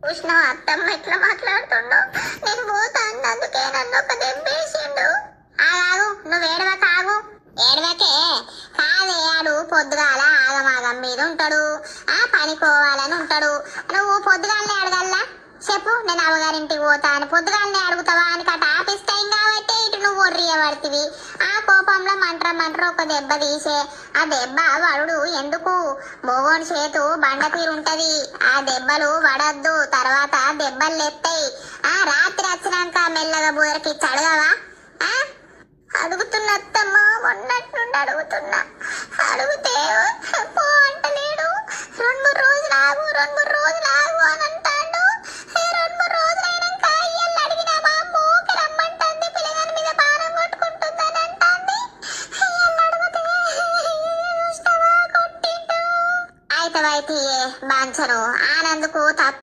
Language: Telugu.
చూసిన అత్తమ్మ ఎట్లా మాట్లాడుతుండో. నేను పోతా అన్నందుకే నన్ను ఒక దెబ్బేసిండు. ఆగు, నువ్వు ఏడవక ఆగు. ఏడవకే కాదే, ఆడు పొద్దుగాల ఆగమాగం మీద ఉంటాడు, పనికోవాలని ఉంటాడు. నువ్వు పొద్దుగాలనే అడగల్లా చెప్పు, నేను అవ్వగారింటికి పోతా అని పొద్దుగాలనే అడుగుతావా అని కట ఆఫీస్ టైం కాబట్టి ఇటు నువ్వు ఒర్రియబడుతుంది. ఆ కోపంలో మంట్ర ఒక దెబ్బ తీసే, ఆ దెబ్బ వడుడు ఎందుకు, మోగోని చేతు బండ తీరుంటది, ఆ దెబ్బలు వడద్దు, తర్వాత దెబ్బలు లెత్తాయి. రాత్రి వచ్చినాక మెల్లగా బూరకి అడగవా? అడుగుతున్నా అత్తమ్మ, మొన్నట్టుండి అడుగుతున్నా. అడిగితే పో అంటలేడు. 2-3 రోజులు ఆగు అని